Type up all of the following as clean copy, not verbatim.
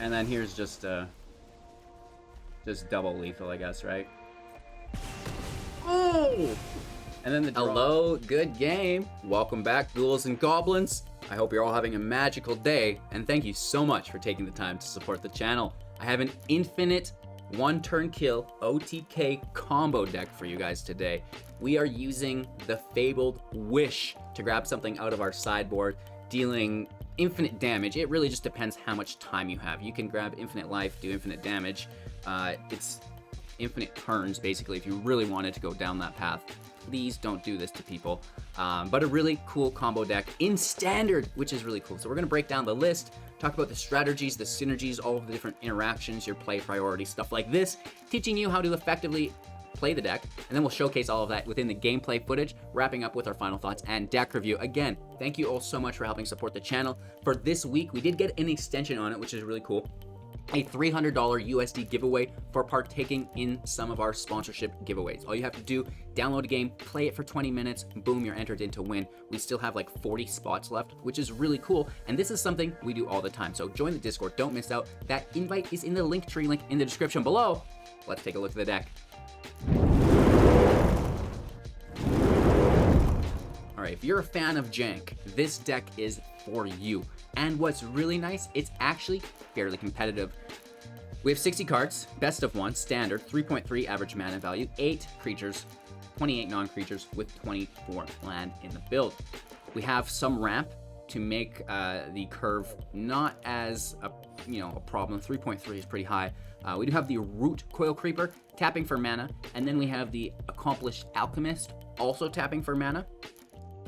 And then here's just double lethal, I guess, right? Oh! And then the draw. Hello, good game. Welcome back, ghouls and goblins. I hope you're all having a magical day, and thank you so much for taking the time to support the channel. I have an infinite one-turn kill OTK combo deck for you guys today. We are using the fabled Wish to grab something out of our sideboard, dealing infinite damage. It really just depends how much time you have. You can grab infinite life, do infinite damage. It's infinite turns, basically, if you really wanted to go down that path. Please don't do this to people. But a really cool combo deck in Standard, which is really cool. So we're going to break down the list, talk about the strategies, the synergies, all of the different interactions, your play priorities, stuff like this, teaching you how to effectively play the deck, and then we'll showcase all of that within the gameplay footage, wrapping up with our final thoughts and deck review. Again, thank you all so much for helping support the channel. For this week, we did get an extension on it, which is really cool. A $300 USD giveaway for partaking in some of our sponsorship giveaways. All you have to do, download a game, play it for 20 minutes, boom, you're entered in to win. We still have like 40 spots left, which is really cool. And this is something we do all the time. So join the Discord, don't miss out. That invite is in the Linktree link in the description below. Let's take a look at the deck. All right, if you're a fan of jank, this deck is for you. And what's really nice, it's actually fairly competitive. We have 60 cards, best of one, standard, 3.3 average mana value, 8 creatures, 28 non-creatures with 24 land in the build. We have some ramp to make the curve not as a problem. 3.3 is pretty high. We do have the Root Coil Creeper, tapping for mana, and then we have the Accomplished Alchemist, also tapping for mana.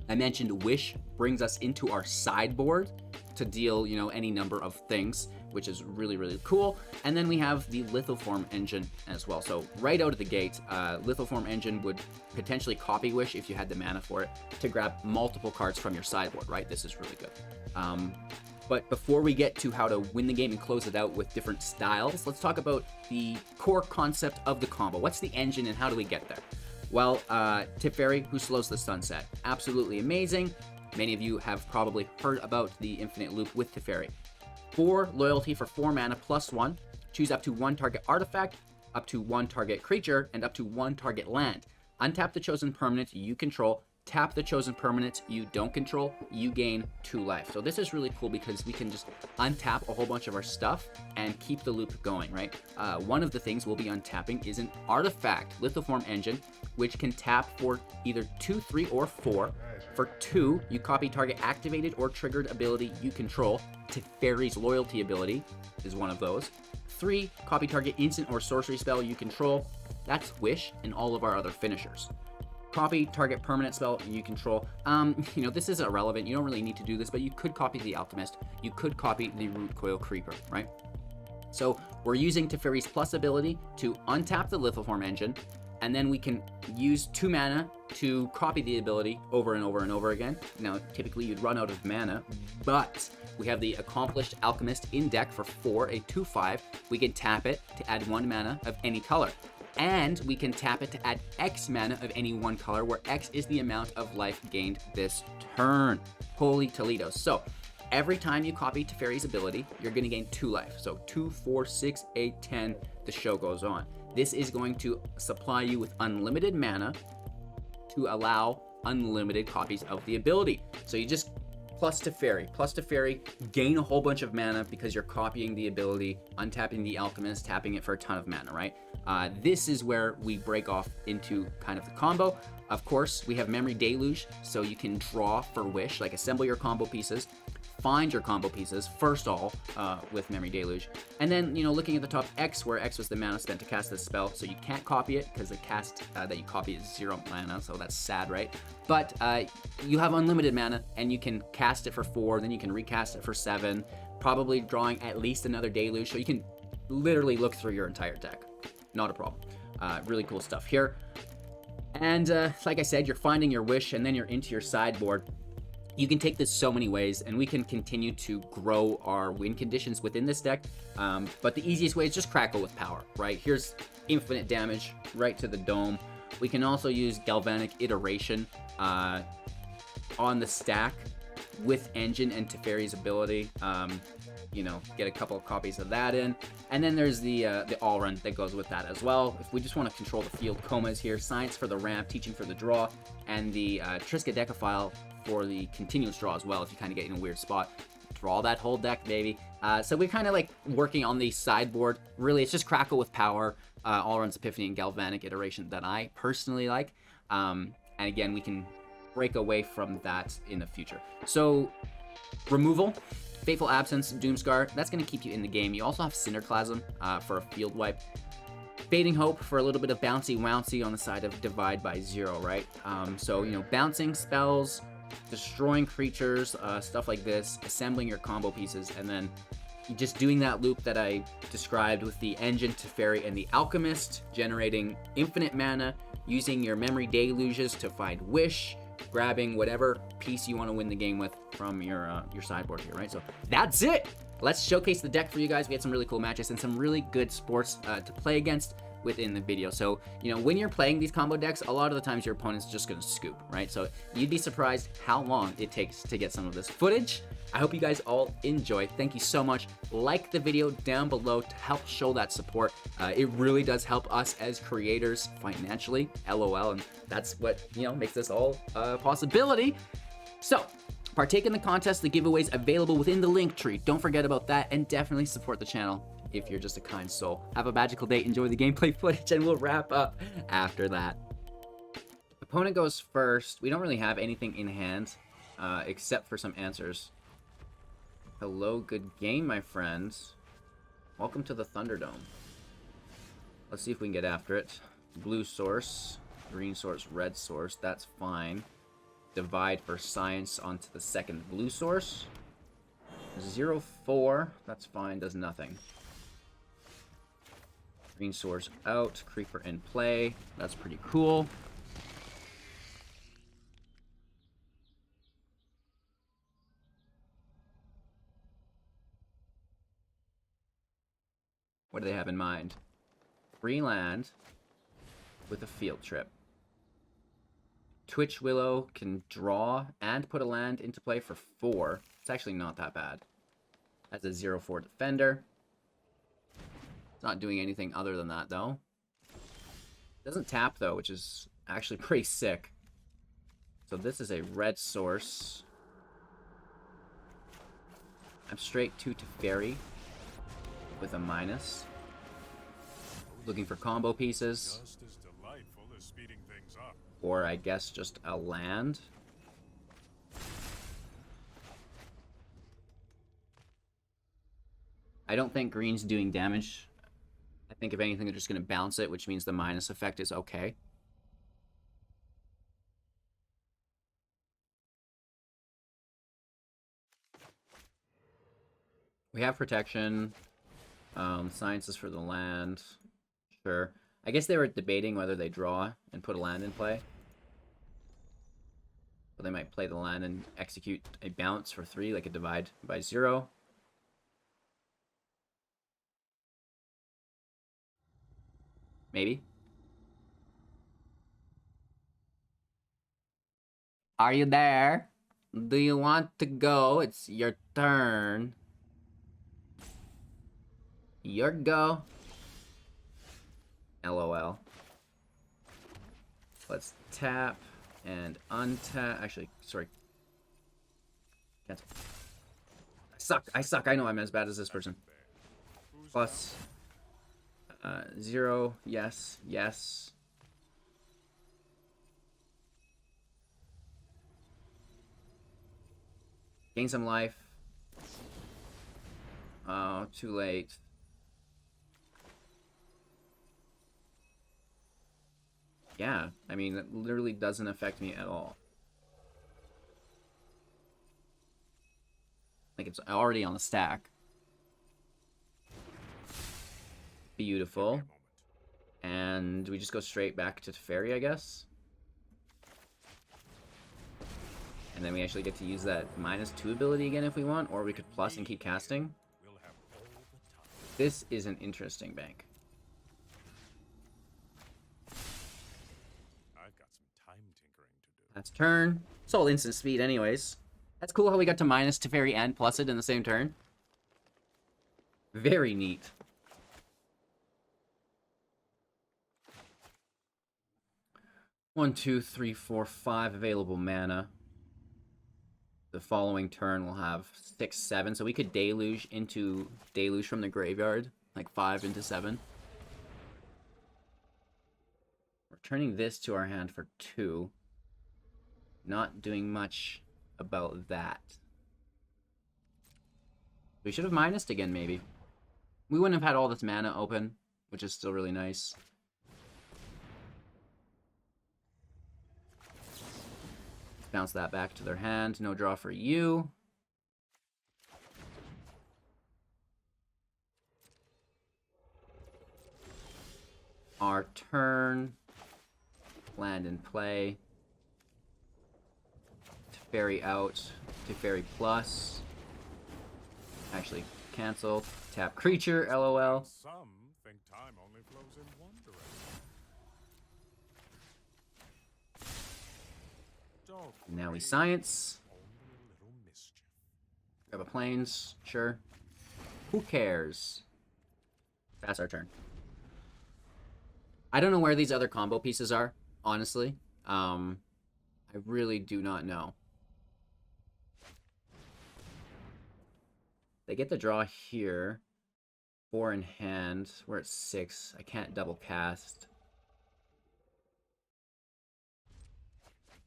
I mentioned Wish brings us into our sideboard to deal, any number of things, which is really, really cool. And then we have the Lithoform Engine as well. So right out of the gate, Lithoform Engine would potentially copy Wish if you had the mana for it to grab multiple cards from your sideboard, right? This is really good. But before we get to how to win the game and close it out with different styles, let's talk about the core concept of the combo. What's the engine and how do we get there? Well, Teferi, who slows the sunset. Absolutely amazing. Many of you have probably heard about the Infinite Loop with Teferi. 4 loyalty for 4 mana +1. Choose up to 1 target artifact, up to 1 target creature, and up to 1 target land. Untap the chosen permanent you control. Tap the chosen permanent you don't control. You gain 2 life. So this is really cool because we can just untap a whole bunch of our stuff and keep the loop going, right? One of the things we'll be untapping is an artifact, Lithoform Engine, which can tap for either 2, 3, or 4. For 2, you copy target activated or triggered ability you control. Teferi's Loyalty ability is one of those. 3, copy target instant or sorcery spell you control. That's Wish and all of our other finishers. Copy target permanent spell you control. This is irrelevant. You don't really need to do this, but you could copy the Alchemist. You could copy the Root Coil Creeper, right? So we're using Teferi's Plus ability to untap the Lithoform Engine, and then we can use 2 mana to copy the ability over and over and over again. Now, typically you'd run out of mana, but we have the Accomplished Alchemist in deck for 4, a 2/5. We can tap it to add 1 mana of any color. And we can tap it to add X mana of any one color, where X is the amount of life gained this turn. Holy Toledo. So every time you copy Teferi's ability, you're going to gain 2 life. So 2, 4, 6, 8, 10, the show goes on. This is going to supply you with unlimited mana to allow unlimited copies of the ability. So you just plus Teferi, gain a whole bunch of mana because you're copying the ability, untapping the Alchemist, tapping it for a ton of mana, right? This is where we break off into kind of the combo. Of course, we have Memory Deluge, so you can draw for Wish, like assemble your combo pieces, find your combo pieces, first all, with Memory Deluge. And then, looking at the top, X, where X was the mana spent to cast this spell, so you can't copy it, because the cast that you copy is 0 mana, so that's sad, right? But you have unlimited mana, and you can cast it for 4, then you can recast it for 7, probably drawing at least another Deluge, so you can literally look through your entire deck. Not a problem. Really cool stuff here. And like I said, you're finding your Wish, and then you're into your sideboard. You can take this so many ways, and we can continue to grow our win conditions within this deck. But the easiest way is just Crackle with Power, right? Here's infinite damage right to the dome. We can also use Galvanic Iteration on the stack with Engine and Teferi's ability. you know, get a couple of copies of that in. And then there's the all run that goes with that as well. If we just want to control the field, Coma is here, Science for the ramp, Teaching for the draw, and the Triskaidekaphile for the continuous draw as well, if you kind of get in a weird spot. Draw that whole deck, baby. So we're kind of like working on the sideboard. Really, it's just Crackle with power, All Runs Epiphany, and Galvanic iteration that I personally like. And again, we can break away from that in the future. So removal, Fateful Absence, Doomscar, that's going to keep you in the game. You also have Cinderclasm for a field wipe. Fading Hope for a little bit of bouncy wouncy on the side of Divide by 0, right? So, you know, bouncing spells, destroying creatures, stuff like this, assembling your combo pieces, and then just doing that loop that I described with the Engine, Teferi, and the Alchemist, generating infinite mana, using your Memory Deluges to find Wish, grabbing whatever piece you want to win the game with from your sideboard here, right? So that's it. Let's showcase the deck for you guys. We had some really cool matches and some really good sports to play against within the video. So, you know, when you're playing these combo decks, a lot of the times your opponent's just going to scoop, right? So you'd be surprised how long it takes to get some of this footage. I hope you guys all enjoy. Thank you so much. Like the video down below to help show that support. It really does help us as creators financially, LOL, and that's what, you know, makes this all a possibility. So partake in the contest, the giveaways available within the link tree. Don't forget about that, and definitely support the channel if you're just a kind soul. Have a magical day, enjoy the gameplay footage, and we'll wrap up after that. Opponent goes first. We don't really have anything in hand, except for some answers. Hello, good game, my friends. Welcome to the Thunderdome. Let's see if we can get after it. Blue source, green source, red source, that's fine. Divide for Science onto the second blue source. 0-4, that's fine, does nothing. Green source out, Creeper in play, that's pretty cool. What do they have in mind? Free land with a field trip. Twitch Willow can draw and put a land into play for 4. It's actually not that bad. As a 0-4 defender. It's not doing anything other than that, though. Doesn't tap, though, which is actually pretty sick. So this is a red source. I'm straight 2 to Teferi with a minus. Looking for combo pieces. Or I guess just a land. I don't think green's doing damage. I think if anything they're just going to bounce it, which means the minus effect is okay. We have protection. Science is for the land. Sure. I guess they were debating whether they draw and put a land in play. But they might play the land and execute a bounce for 3, like a divide by 0. Maybe. Are you there? Do you want to go? It's your turn. Your go. LOL. Let's tap and untap. Actually, sorry. Cancel. I suck. I know I'm as bad as this person. Plus 0. Yes. Yes. Gain some life. Oh, too late. Yeah, I mean, it literally doesn't affect me at all. Like, it's already on the stack. Beautiful. And we just go straight back to Teferi, I guess. And then we actually get to use that -2 ability again if we want, or we could plus and keep casting. This is an interesting bank. That's turn. It's all instant speed anyways. That's cool how we got to minus Teferi and plus it in the same turn. Very neat. One, two, three, four, 5 available mana. The following turn we'll have 6, 7. So we could deluge from the graveyard. Like 5 into 7. We're turning this to our hand for 2. Not doing much about that. We should have minused again, maybe. We wouldn't have had all this mana open, which is still really nice. Bounce that back to their hand. No draw for you. Our turn. Land in play. Teferi out. Teferi plus. Actually, cancel. Tap creature, LOL. Some think time only flows in one direction. Now we science. Grab a plains, sure. Who cares? Pass our turn. I don't know where these other combo pieces are, honestly. I really do not know. They get the draw here. 4 in hand. We're at 6. I can't double cast.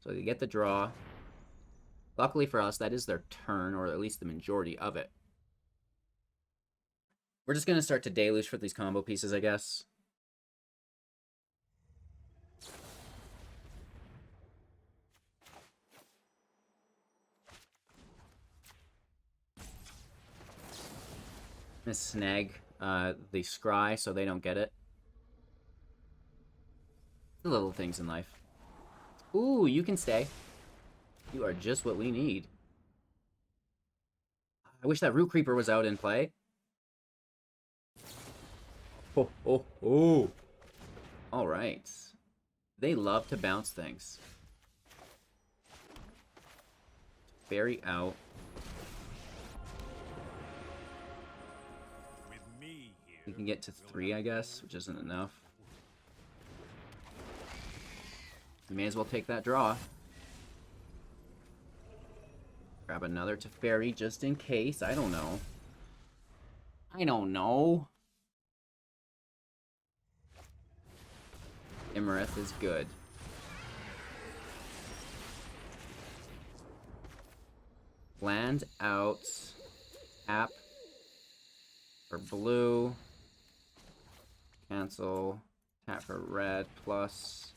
So they get the draw. Luckily for us, that is their turn, or at least the majority of it. We're just going to start to deluge for these combo pieces, I guess. Gonna snag the scry so they don't get it. The little things in life. Ooh, you can stay. You are just what we need. I wish that Root Creeper was out in play. Oh, oh, oh. All right. They love to bounce things. Fairy out. We can get to 3, I guess, which isn't enough. We may as well take that draw. Grab another Teferi just in case. I don't know. I don't know. Imarith is good. Land out. Tap. For blue. Cancel. Tap for red. Plus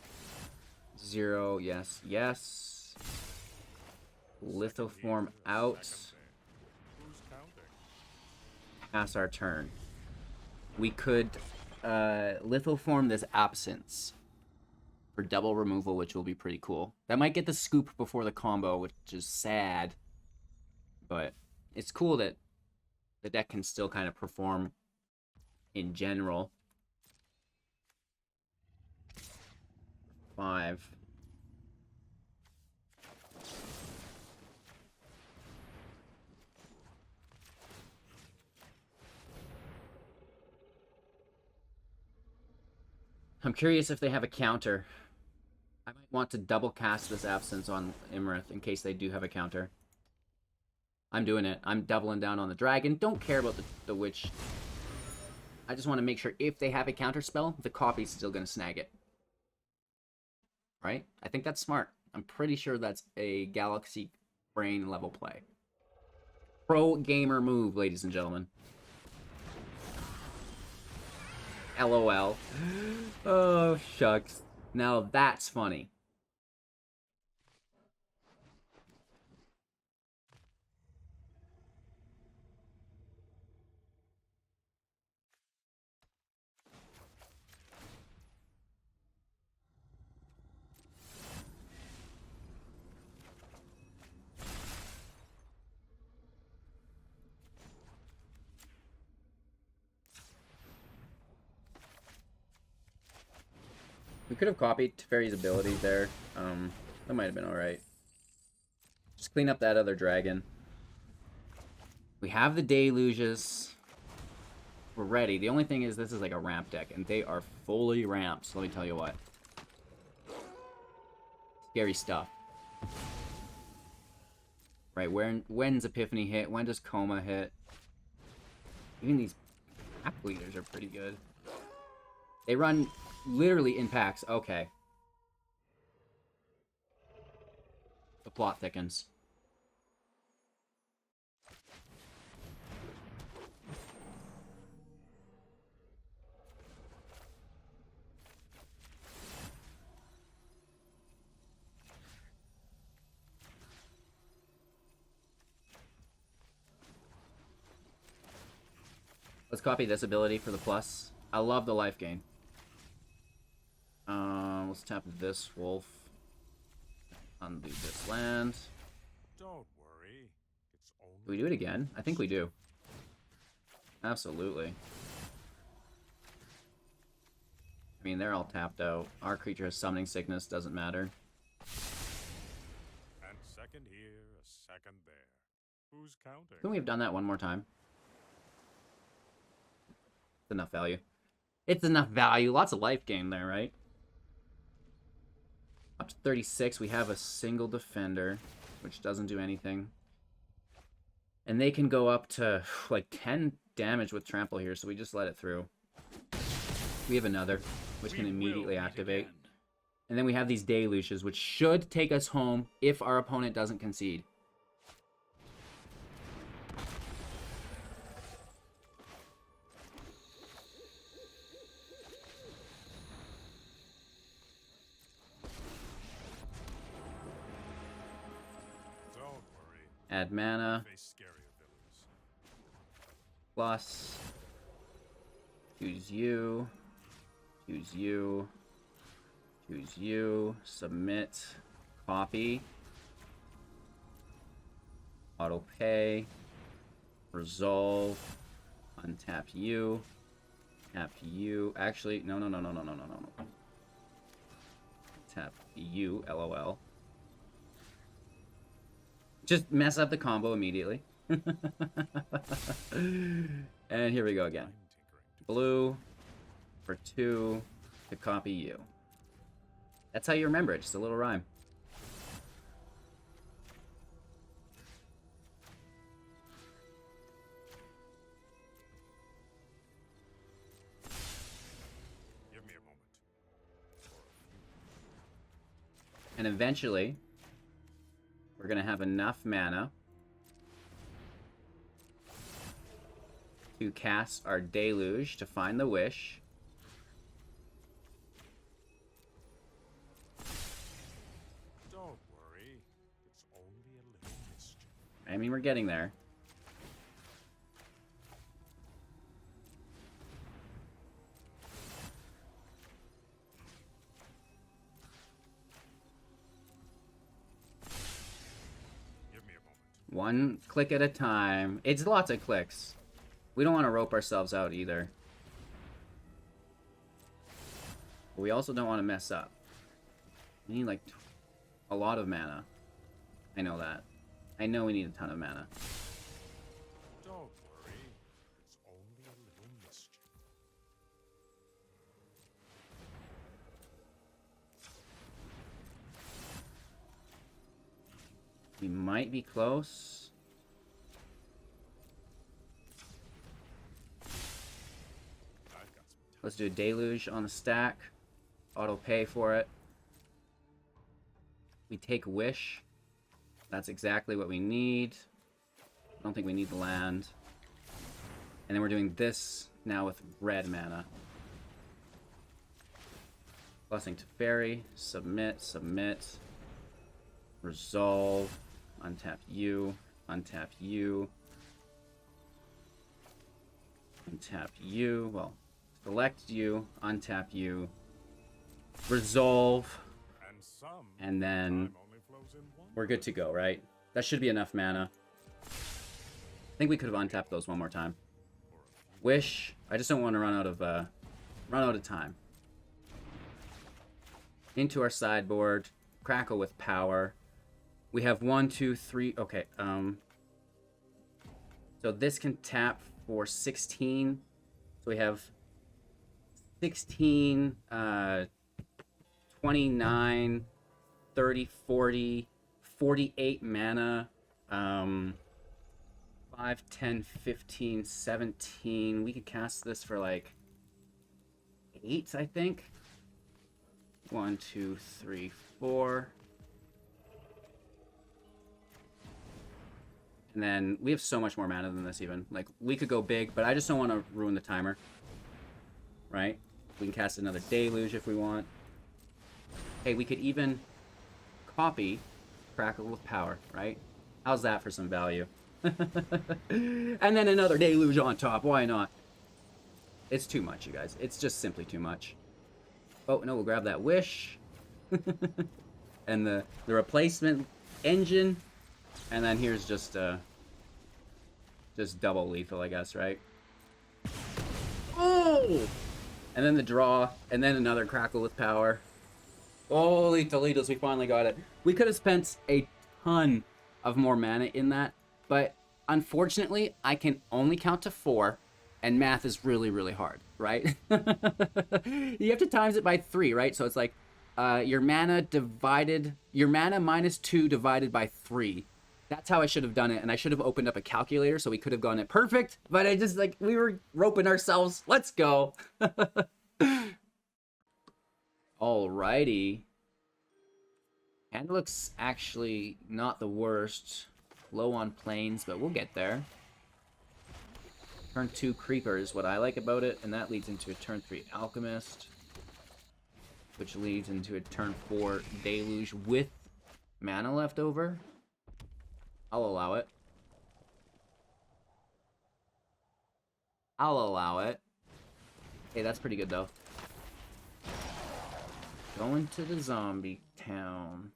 0. Yes. Yes. Lithoform out. Pass our turn. We could lithoform this Absence for double removal, which will be pretty cool. That might get the scoop before the combo, which is sad. But it's cool that the deck can still kind of perform in general. 5. I'm curious if they have a counter. I might want to double cast this Absence on Imarith in case they do have a counter. I'm doing it. I'm doubling down on the dragon. Don't care about the witch. I just want to make sure if they have a counter spell, the copy's still going to snag it. Right? I think that's smart. I'm pretty sure that's a Galaxy Brain level play. Pro gamer move, ladies and gentlemen. LOL. Oh, shucks. Now that's funny. We could have copied Teferi's ability there. That might have been alright. Just clean up that other dragon. We have the deluges. we're ready. The only thing is this is like a ramp deck, and they are fully ramped, so let me tell you what. Scary stuff. Right, when's Epiphany hit? When does Coma hit? Even these pack leaders are pretty good. They run literally in packs. Okay. The plot thickens. Let's copy this ability for the plus. I love the life gain. Let's tap this wolf. Undo this land. Don't worry. It's only... Do we do it again? I think we do. Absolutely. I mean, they're all tapped out. Our creature has summoning sickness, doesn't matter. And second here, a second there. Who's counting? Couldn't we have done that one more time? It's enough value. It's enough value. Lots of life gain there, right? Up to 36, we have a single defender, which doesn't do anything. And they can go up to, like, 10 damage with trample here, so we just let it through. We have another, which can immediately activate. And then we have these deluges, which should take us home if our opponent doesn't concede. Add mana. Plus. Choose you. Choose you. Choose you. Submit. Copy. Auto pay. Resolve. Untap you. Tap you. Actually, no. Tap you. LOL. Just mess up the combo immediately. And here we go again. Blue for 2 to copy you. That's how you remember it, just a little rhyme. Give me a moment. And eventually, we're going to have enough mana to cast our Deluge to find the Wish. Don't worry. It's only a little mischief. I mean, we're getting there. One click at a time. It's lots of clicks. We don't want to rope ourselves out either. But we also don't want to mess up. We need like a lot of mana. I know that. I know we need a ton of mana. Don't worry. It's only a little mischief. We might be close. Let's do a Deluge on the stack. Auto pay for it. We take Wish. That's exactly what we need. I don't think we need the land. And then we're doing this now with red mana. Blessing to Fairy. Submit, submit. Resolve. Untap you. Untap you. Untap you. Well, select you. Untap you. Resolve. And then we're good to go, right? That should be enough mana. I think we could have untapped those one more time. Wish. I just don't want to run out of time. Into our sideboard. Crackle with power. We have 1, 2, 3. Okay. So this can tap for 16. So we have 16, 29, 30, 40, 48 mana. 5, 10, 15, 17. We could cast this for like 8, I think. 1, 2, 3, 4. And then we have so much more mana than this even. Like, we could go big, but I just don't want to ruin the timer. Right? We can cast another Deluge if we want. Hey, we could even copy Crackle with Power, right? How's that for some value? And then another Deluge on top. Why not? It's too much, you guys. It's just simply too much. Oh, no, we'll grab that Wish. And the replacement engine. And then here's just double lethal, I guess, right? Oh! And then the draw. And then another Crackle with Power. Holy Toledos, we finally got it. We could have spent a ton of more mana in that. But unfortunately, I can only count to 4. And math is really, really hard, right? You have to times it by 3, right? So it's like your mana minus 2 divided by 3. That's how I should have done it. And I should have opened up a calculator so we could have gotten it perfect. But I just, like, we were roping ourselves. Let's go. Alrighty. And it looks actually not the worst. Low on planes, but we'll get there. Turn 2 Creeper is what I like about it, and that leads into a turn 3 Alchemist, which leads into a turn 4 Deluge with mana left over. I'll allow it. I'll allow it. Hey, that's pretty good, though. Going to the zombie town.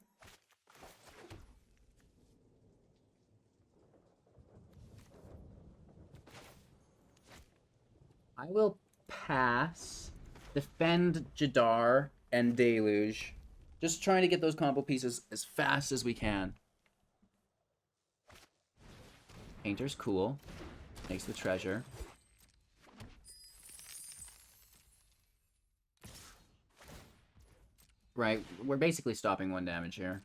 I will pass, defend Jadar, and Deluge. Just trying to get those combo pieces as fast as we can. Painter's cool. Makes the treasure. Right, we're basically stopping 1 damage here.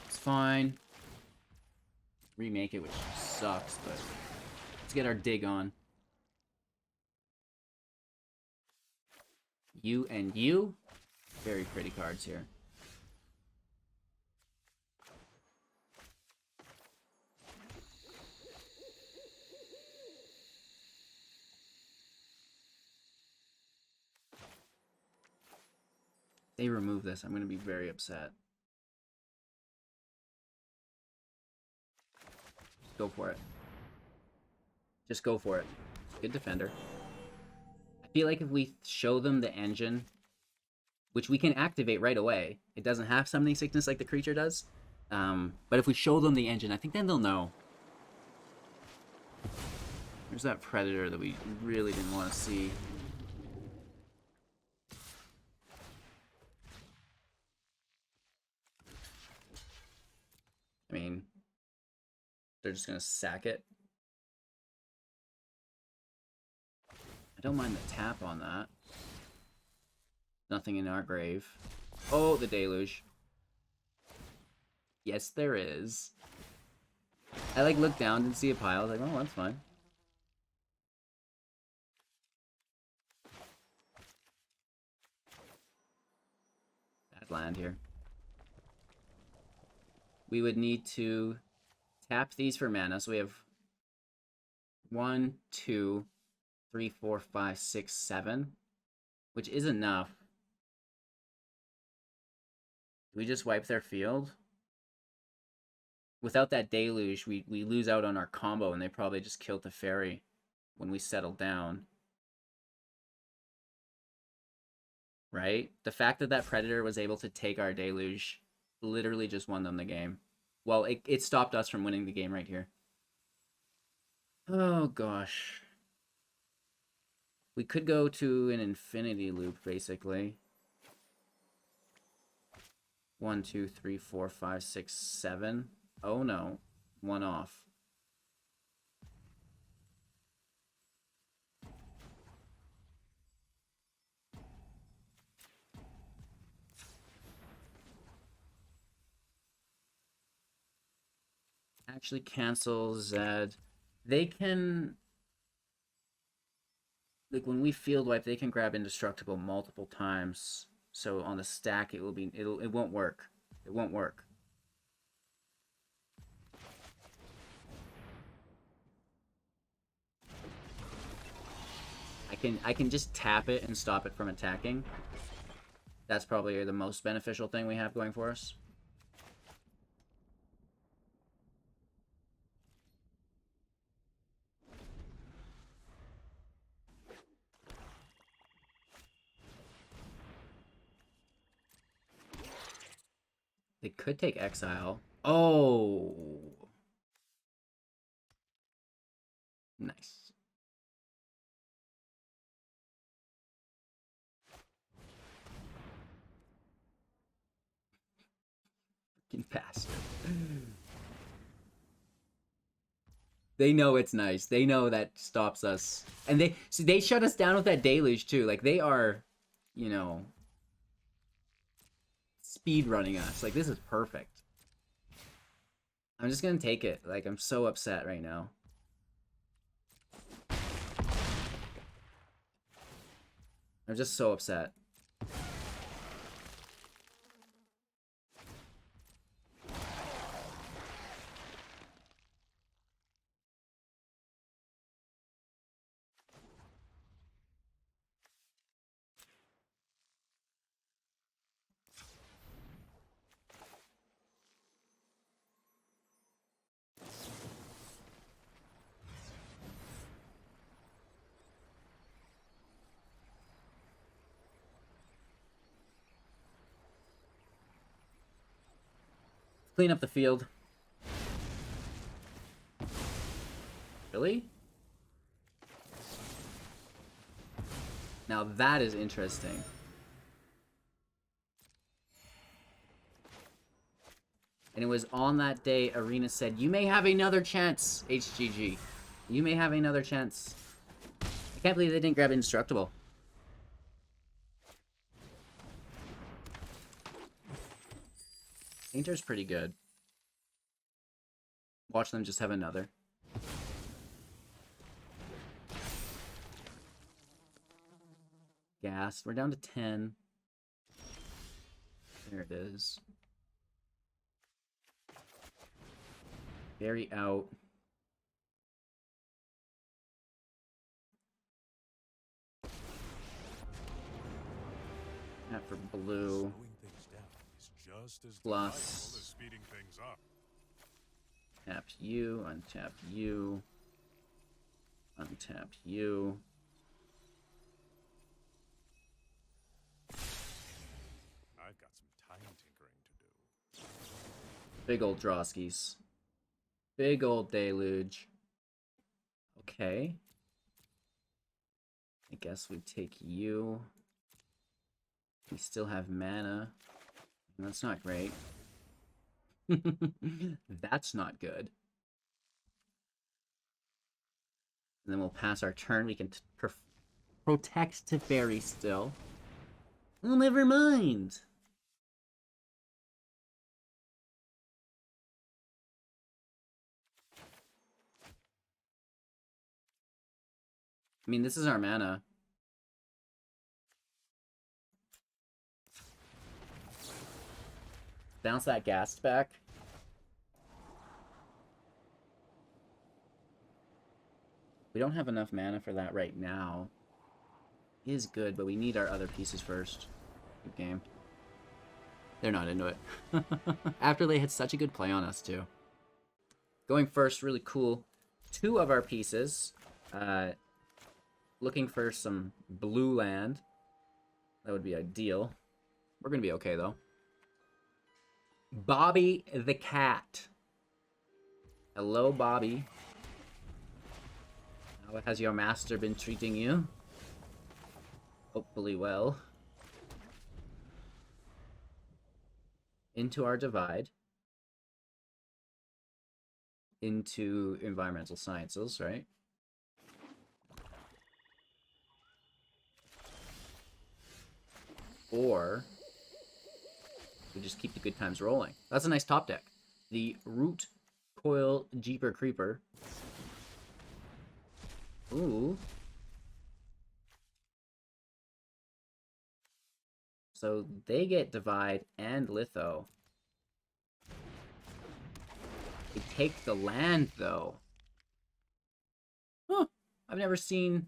It's fine. Remake it, which sucks, but let's get our dig on. You and you. Very pretty cards here. If they remove this, I'm going to be very upset. Go for it. Just go for it. Good defender. I feel like if we show them the engine, which we can activate right away, it doesn't have summoning sickness like the creature does. But if we show them the engine, I think then they'll know. There's that predator that we really didn't want to see. I mean, they're just going to sack it. I don't mind the tap on that. Nothing in our grave. Oh, the Deluge. Yes, there is. I, like, looked down and see a pile. I was like, oh, that's fine. Bad land here. We would need to tap these for mana. So we have 1, 2, 3, 4, 5, 6, 7, which is enough. Do we just wipe their field? Without that Deluge, we lose out on our combo, and they probably just killed the fairy when we settle down. Right? The fact that that Predator was able to take our Deluge literally just won them the game. Well, it stopped us from winning the game right here. Oh, gosh. We could go to an infinity loop, basically. 1, 2, 3, 4, 5, 6, 7. Oh, no. One off. Actually cancel Zed. They can, like, when we field wipe, they can grab indestructible multiple times. So on the stack, it won't work. It won't work. I can just tap it and stop it from attacking. That's probably the most beneficial thing we have going for us. They could take Exile. Oh! Nice. Fucking bastard. They know it's nice. They know that stops us. And they shut us down with that deluge too. Like, they are, you know, speed running us. Like, this is perfect. I'm just gonna take it. Like, I'm so upset right now. I'm just so upset. Clean up the field. Really? Now that is interesting. And it was on that day Arena said, "You may have another chance, HGG. You may have another chance." I can't believe they didn't grab Indestructible. Painter's pretty good. Watch them just have another. Gas. We're down to 10. There it is. Very out. That for blue. Plus. Tap you, untap you. Untap you. I've got some time tinkering to do. Big old Droskies. Big old Deluge. Okay. I guess we take you. We still have mana. That's not great. That's not good. And then we'll pass our turn. We can protect Teferi still. Oh, never mind. I mean, this is our mana. Bounce that Ghast back. We don't have enough mana for that right now. It is good, but we need our other pieces first. Good game. They're not into it. After they had such a good play on us, too. Going first, really cool. 2 of our pieces. Looking for some blue land. That would be ideal. We're going to be okay, though. Bobby the cat. Hello, Bobby. How has your master been treating you? Hopefully well. Into our divide. into environmental sciences, right? Or we just keep the good times rolling. That's a nice top deck. The Root Coil Jeeper Creeper. Ooh. So they get Divide and Litho. They take the land, though. Huh. I've never seen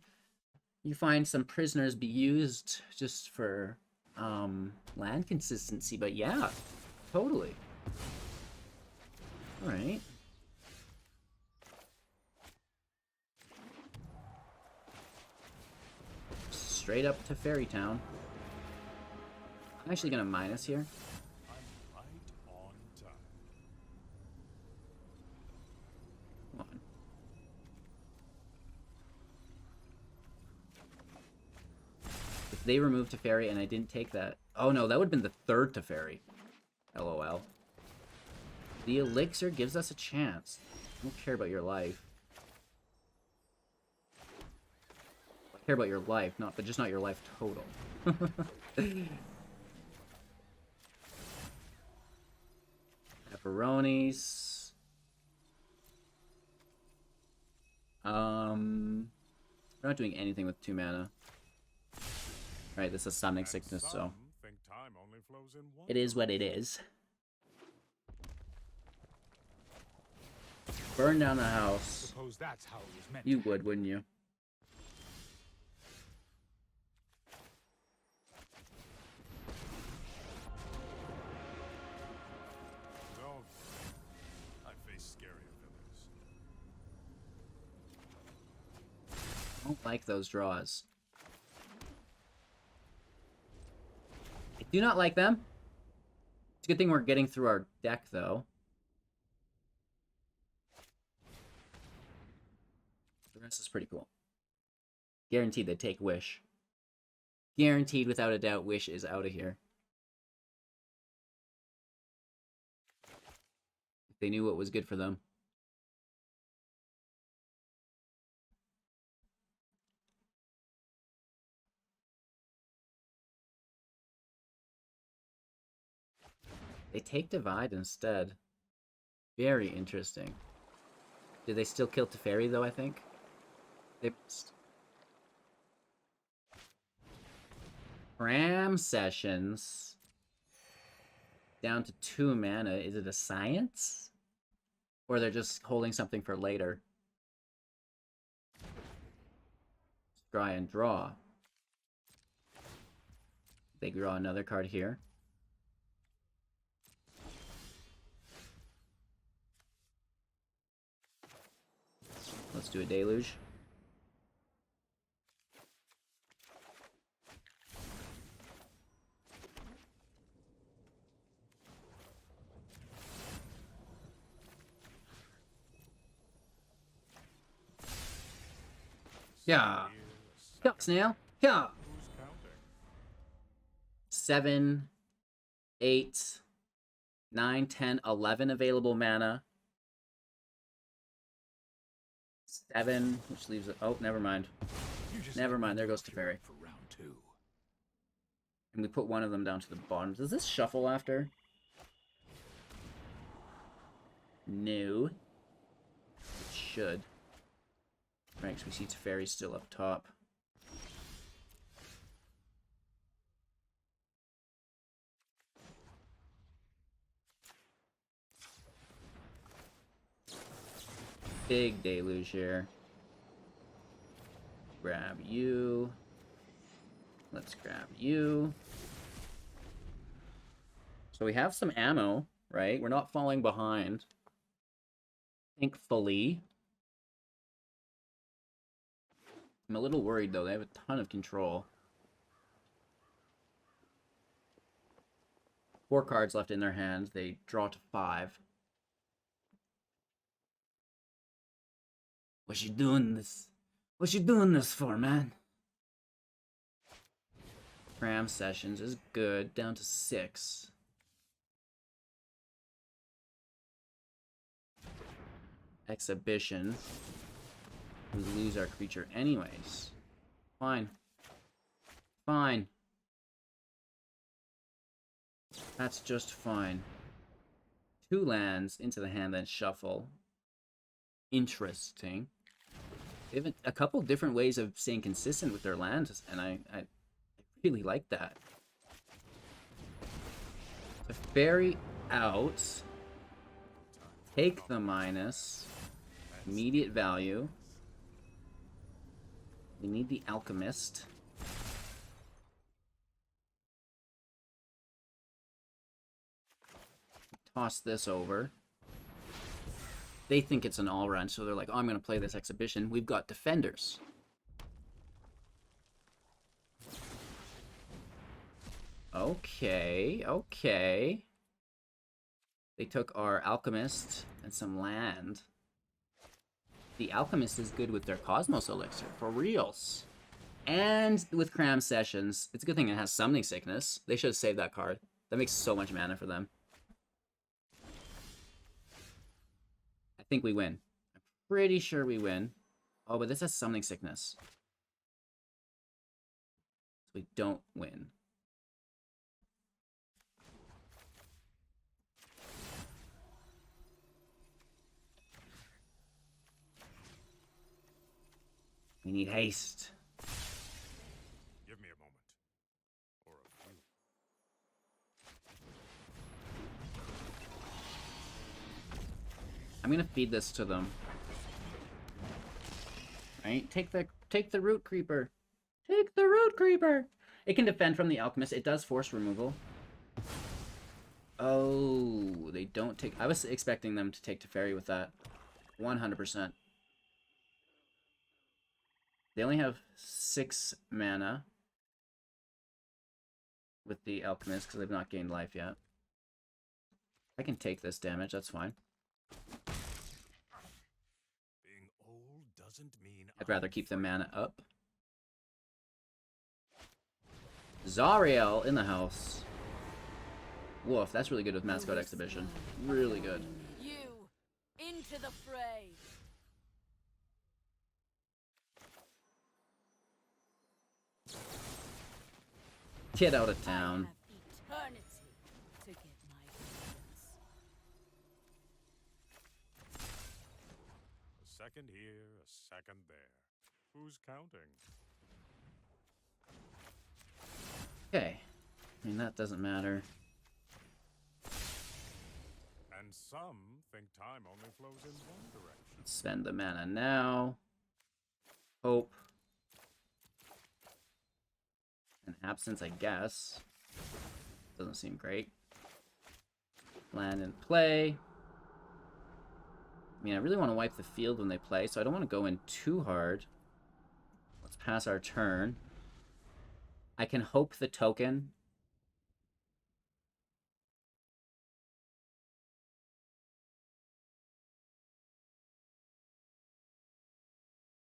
you find some prisoners be used just for land consistency, but yeah, totally. All right. Straight up to Fairy Town. I'm actually gonna minus here. I'm right on time. Come on. If they removed Teferi and I didn't take that... Oh no, that would have been the third Teferi. LOL. The Elixir gives us a chance. I don't care about your life. I care about your life, but just not your life total. Pepperonis. We're not doing anything with 2 mana. Right, this is Summoning Sickness, so Think time only flows in one it is what it is. Burn down the house. Suppose that's how it was meant. You would, wouldn't you? Don't. I face scarier villains. I don't like those draws. I do not like them. It's a good thing we're getting through our deck, though. The rest is pretty cool. Guaranteed they take Wish. Guaranteed, without a doubt, Wish is out of here. If they knew what was good for them. They take Divide instead. Very interesting. Do they still kill Teferi, though, I think? They... Ram Sessions. Down to 2 mana. Is it a science? Or they're just holding something for later? Scry and draw. They draw another card here. Let's do a Deluge. Yeah. Yeah, snail. Yeah. Who's counting? 7, 8, 9, 10, 11 available mana. 7, which leaves it. Oh, never mind. Never mind. There goes Teferi. For round 2. And we put one of them down to the bottom. Does this shuffle after? No. It should. Right, because we see Teferi still up top. Big Deluge here. Grab you. Let's grab you. So we have some ammo, right? We're not falling behind. Thankfully. I'm a little worried, though. They have a ton of control. 4 cards left in their hands. They draw to 5. What you doing this? What you doing this for, man? Ram Sessions is good. Down to 6. Exhibition. We lose our creature anyways. Fine. Fine. That's just fine. 2 lands into the hand, then shuffle. Interesting. They have a couple different ways of staying consistent with their lands, and I really like that. The fairy out. Take the minus. Immediate value. We need the alchemist. Toss this over. They think it's an all-run, so they're like, oh, I'm going to play this exhibition. We've got defenders. Okay, okay. They took our alchemist and some land. The alchemist is good with their Cosmos Elixir, for reals. And with Cram Sessions, it's a good thing it has Summoning Sickness. They should have saved that card. That makes so much mana for them. I think we win. I'm pretty sure we win. Oh, but this has Summoning Sickness. So we don't win. We need haste. Give me a moment. Or a few. I'm gonna feed this to them. Right? Take the root creeper. Take the root creeper. It can defend from the alchemist. It does force removal. Oh, they don't take. I was expecting them to take Teferi with that. 100%. They only have 6 mana with the alchemist because they've not gained life yet. I can take this damage. That's fine. Being old doesn't mean I'd rather keep the mana up. Zariel in the house. Woof, that's really good with Mascot Exhibition. Really good. You into the fray. Get out of town. I have eternity to get my vengeance. a second here, a second there. Who's counting? Okay. I mean, that doesn't matter. And some think time only flows in one direction. Let's spend the mana now. Hope. An absence, I guess. Doesn't seem great. Land and play. I mean, I really want to wipe the field when they play, so I don't want to go in too hard. Let's pass our turn. I can hope the token.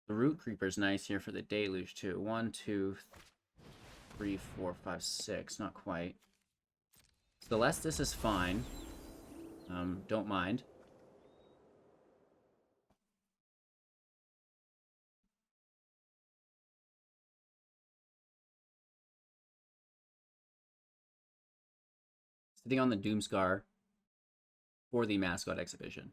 The root creeper's nice here for the deluge too. 1, 2, 3, 4, 5, 6. Not quite. So the less this is fine. Don't mind. Sitting on the Doomscar for the Mascot Exhibition.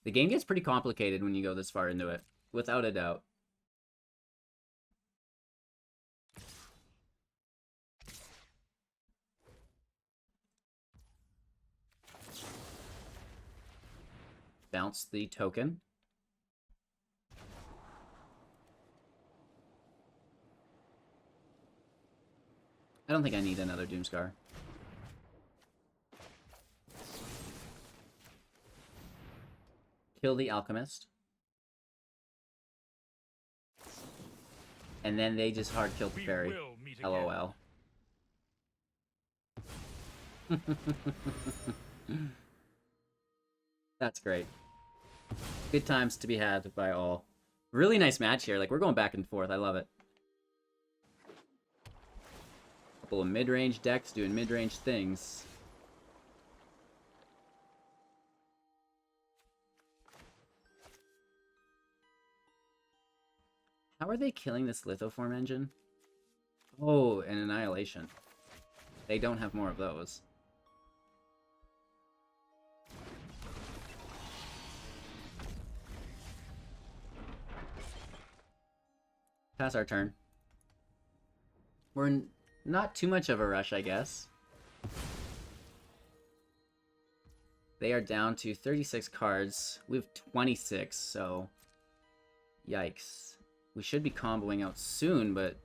The game gets pretty complicated when you go this far into it, without a doubt. Bounce the token. I don't think I need another Doomscar. Kill the alchemist. And then they just hard kill the fairy. LOL. That's great. Good times to be had by all. Really nice match here. Like, we're going back and forth. I love it. Couple of mid-range decks doing mid-range things. How are they killing this Lithoform engine? Oh, an Annihilation. They don't have more of those. Pass our turn. We're in not too much of a rush, I guess. They are down to 36 cards. We have 26, so... Yikes. We should be comboing out soon, but...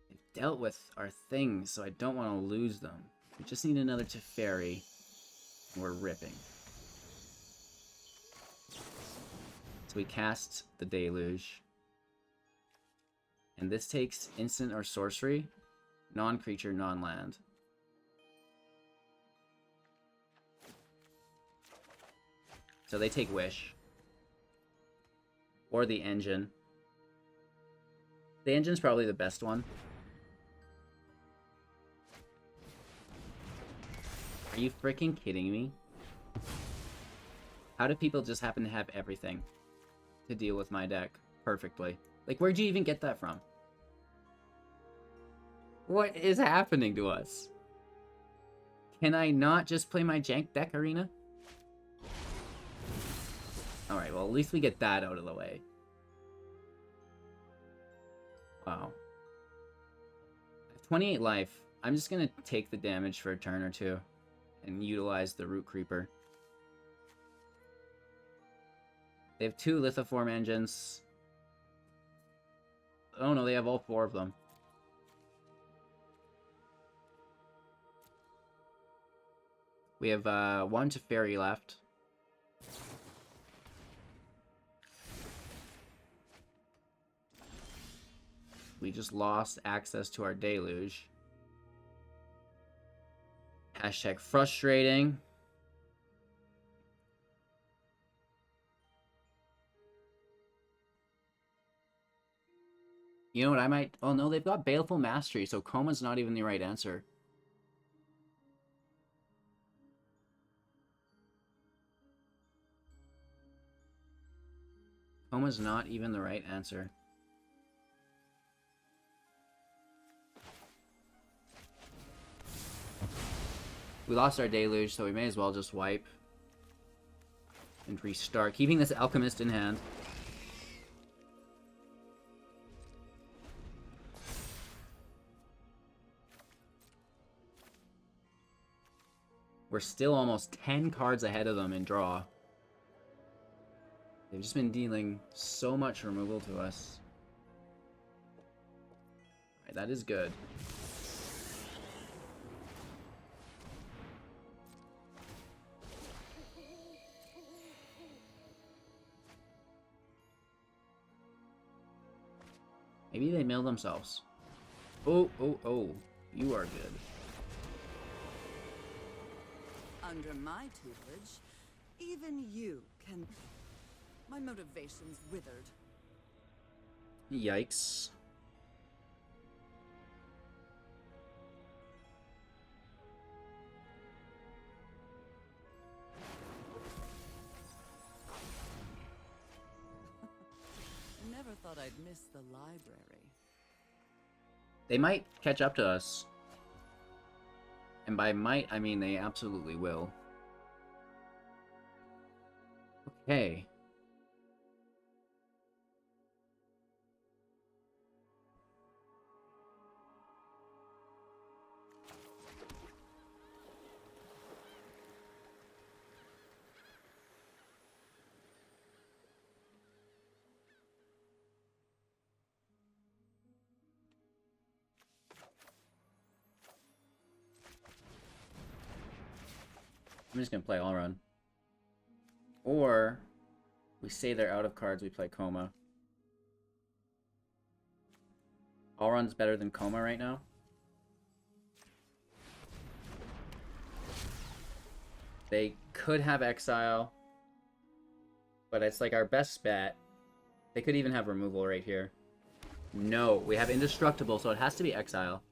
They've dealt with our things, so I don't want to lose them. We just need another Teferi. And we're ripping. So we cast the Deluge. And this takes instant or sorcery, non-creature, non-land. So they take Wish. Or the Engine. The Engine's probably the best one. Are you freaking kidding me? How do people just happen to have everything to deal with my deck perfectly? Like, where'd you even get that from? What is happening to us? Can I not just play my jank deck, Arena? Alright, well, at least we get that out of the way. Wow. I have 28 life. I'm just gonna take the damage for a turn or two and utilize the Root Creeper. They have 2 Lithoform engines. Oh no, they have all 4 of them. We have 1 Teferi left. We just lost access to our Deluge. Hashtag frustrating. You know what I might... Oh no, they've got Baleful Mastery, so Coma's not even the right answer. Coma's not even the right answer. We lost our Deluge, so we may as well just wipe. And restart, keeping this Alchemist in hand. We're still almost 10 cards ahead of them in draw. They've just been dealing so much removal to us. Alright, that is good. Maybe they mill themselves. Oh, oh, oh. You are good. Under my tutelage, even you can... My motivation's withered. Yikes. Never thought I'd miss the library. They might catch up to us. And by might, I mean they absolutely will. Okay. I'm just gonna play All Run. Or we say they're out of cards, we play Coma. All Run's better than Coma right now. They could have Exile, but it's like our best bet. They could even have removal right here. No, we have Indestructible, so it has to be Exile.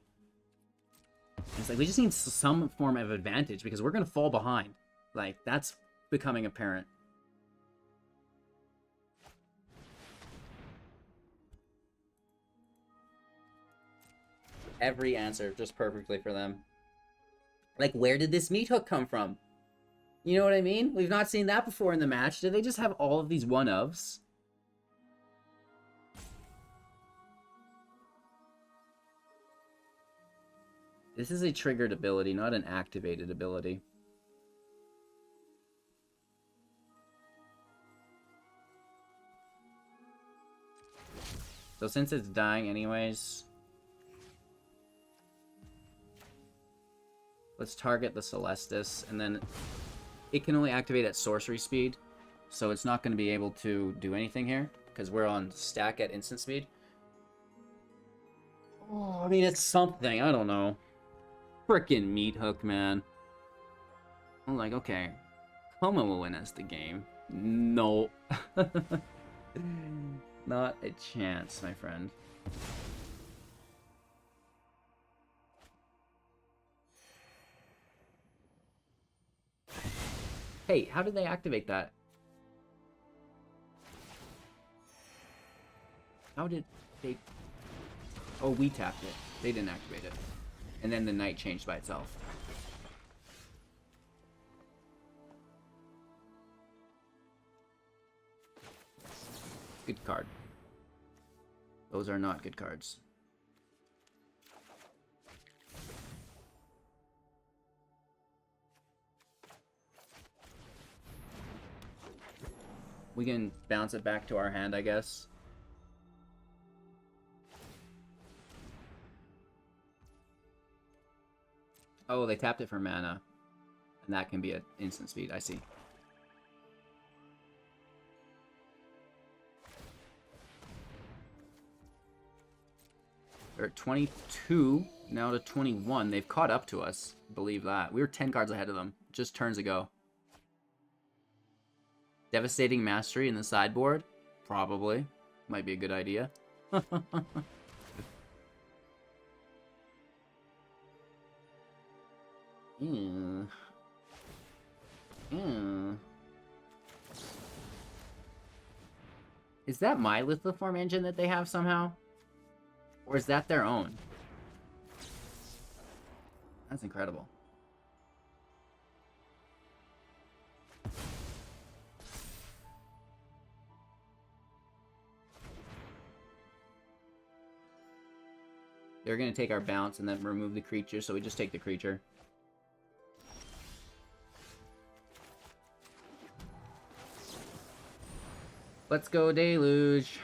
It's like we just need some form of advantage because we're gonna fall behind. Like, that's becoming apparent. Every answer just perfectly for them. Like, where did this meat hook come from? You know what I mean? We've not seen that before in the match. Did they just have all of these one-ofs? This is a triggered ability, not an activated ability. So since it's dying anyways, let's target the Celestis, and then it can only activate at sorcery speed, so it's not going to be able to do anything here, because we're on stack at instant speed. Oh, I mean, it's something. I don't know. Frickin' meat hook, man. I'm like, okay, Como will win us the game. No. Not a chance, my friend. Hey, how did they activate that? How did they... Oh, we tapped it. They didn't activate it. And then the night changed by itself. Good card. Those are not good cards. We can bounce it back to our hand, I guess. Oh, they tapped it for mana. And that can be an instant speed, I see. They're at 22, now to 21. They've caught up to us. Believe that. We were 10 cards ahead of them, just turns ago. Devastating Mastery in the sideboard? Probably. Might be a good idea. Ew. Ew. Is that my lithoform engine that they have somehow? Or is that their own? That's incredible. They're going to take our bounce and then remove the creature, so we just take the creature. Let's go, Deluge.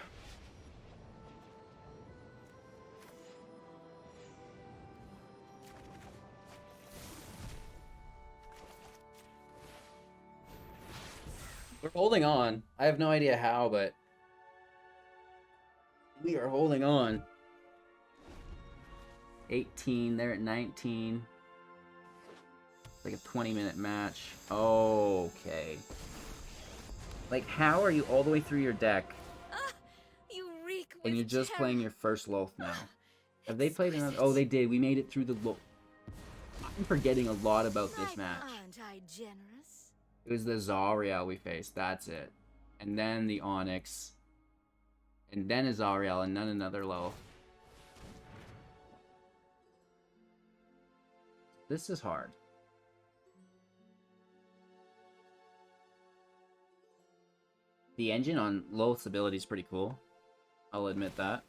We're holding on. I have no idea how, but we are holding on. 18, they're at 19. It's like a 20-minute match. Okay. Like, how are you all the way through your deck? You reek with And you're just terror. playing your first Loth now. Have they played another? Oh, they did. We made it through the Loth. I'm forgetting a lot about this match. Aren't I generous? It was the Zariel we faced. That's it. And then the Onyx. And then a Zariel, and then another Loth. This is hard. The engine on Loth's ability is pretty cool. I'll admit that.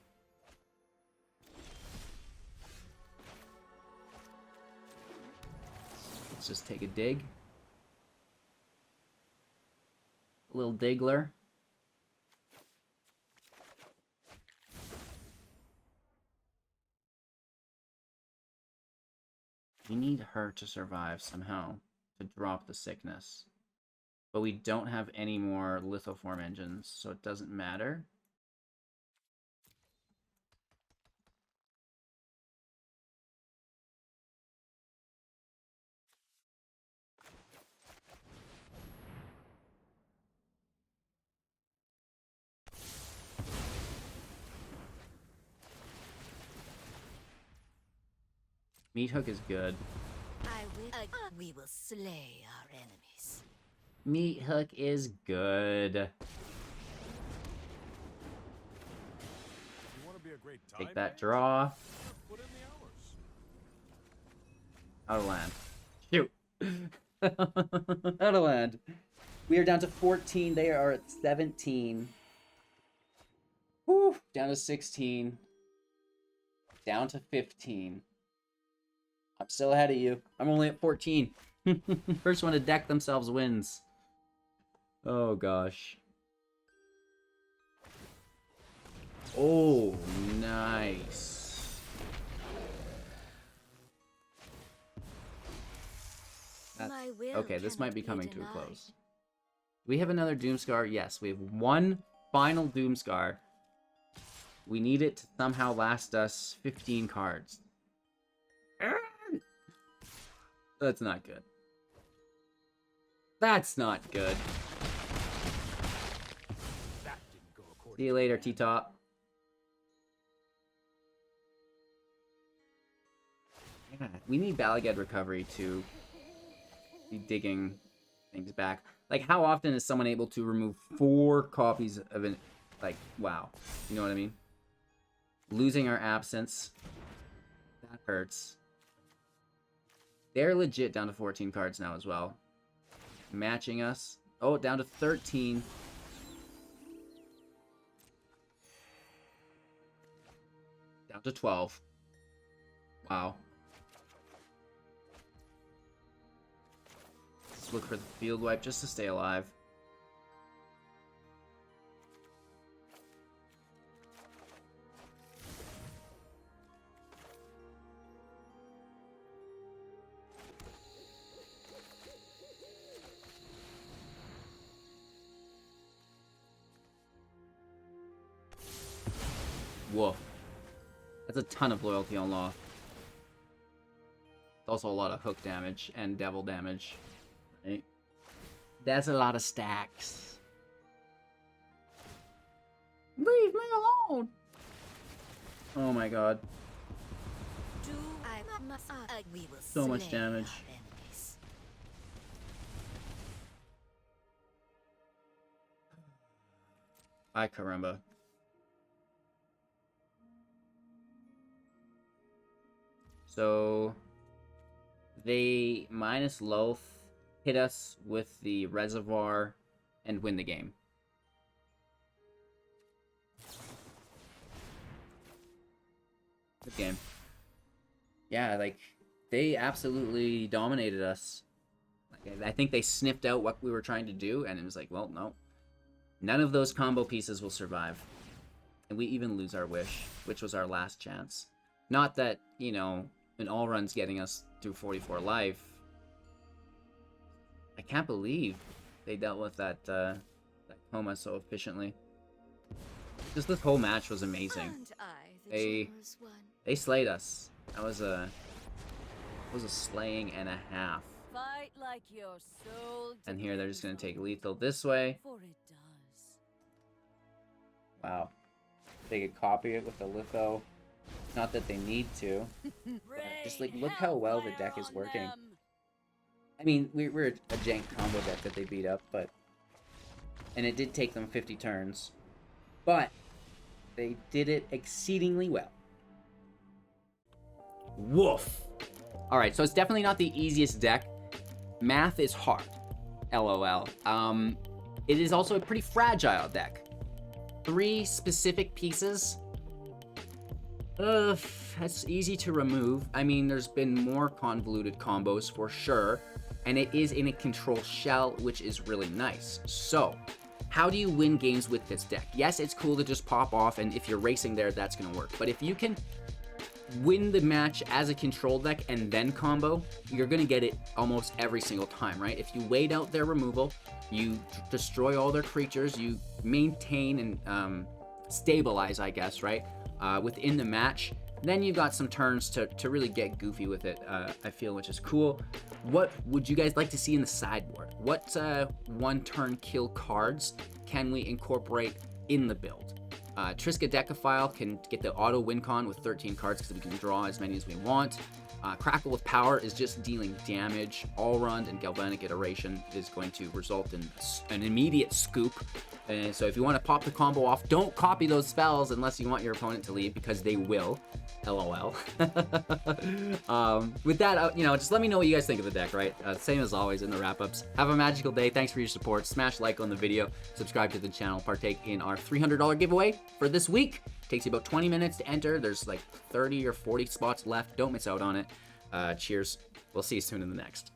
Let's just take a dig. A little diggler. We need her to survive somehow to drop the sickness. But we don't have any more lithoform engines, so it doesn't matter. Meat Hook is good. We will slay our enemies. Meat Hook is good. You want to be a great time Take that mage? draw. Put in the hours. Out of land. Shoot. Out of land. We are down to 14. They are at 17. Whew. Down to 16. Down to 15. I'm still ahead of you. I'm only at 14. First one to deck themselves wins. Oh, gosh. Oh, nice. My will Okay, this might be cannot coming too denied. close. We have another Doomscar. Yes, we have one final Doomscar. We need it to somehow last us 15 cards. That's not good. That's not good. That didn't go according. See you later, T-Top. Yeah, we need Balagad Recovery to be digging things back. Like, how often is someone able to remove 4 copies of an... Like, wow. You know what I mean? Losing our Absence. That hurts. They're legit down to 14 cards now as well. Matching us. Oh, down to 13. Down to 12. Wow. Let's look for the field wipe just to stay alive. Woof. That's a ton of loyalty on Loth. It's also a lot of hook damage and devil damage. Right? That's a lot of stacks. Leave me alone! Oh my god. We will So much slay damage. our enemies. Ay caramba. So they minus Loth, hit us with the reservoir, and win the game. Good game. Yeah, like, they absolutely dominated us. Like, I think they sniffed out what we were trying to do, and it was like, well, no. None of those combo pieces will survive. And we even lose our wish, which was our last chance. Not that, you know, an all run's getting us through 44 life. I can't believe they dealt with that, that coma so efficiently. Just this whole match was amazing. And I, the They- generous one. They slayed us. That was a slaying and a half. Fight like your soul And here they're just gonna depends take on lethal this way. For it does. Wow. They could copy it with a litho. Not that they need to. Just like, look how well the deck is working. I mean, we're a jank combo deck that they beat up, but... And it did take them 50 turns. But they did it exceedingly well. Woof! Alright, so it's definitely not the easiest deck. Math is hard. LOL. It is also a pretty fragile deck. 3 specific pieces. That's easy to remove. I mean, there's been more convoluted combos for sure. And it is in a control shell, which is really nice. So, how do you win games with this deck? Yes, it's cool to just pop off, and if you're racing there, that's going to work. But if you can win the match as a control deck and then combo, you're going to get it almost every single time, right? If you wait out their removal, you destroy all their creatures, you maintain and stabilize, I guess, right? Within the match, then you've got some turns to really get goofy with it, I feel, which is cool. What would you guys like to see in the sideboard? What one-turn kill cards can we incorporate in the build? Triska Decaphile can get the auto win con with 13 cards because we can draw as many as we want. Crackle with Power is just dealing damage. All Run and Galvanic Iteration is going to result in an immediate scoop. And so if you want to pop the combo off, don't copy those spells unless you want your opponent to leave, because they will. LOL. With that, just let me know what you guys think of the deck, right? Same as always in the wrap-ups. Have a magical day. Thanks for your support. Smash like on the video. Subscribe to the channel. Partake in our $300 giveaway for this week. Takes you about 20 minutes to enter. There's like 30 or 40 spots left. Don't miss out on it. Cheers. We'll see you soon in the next.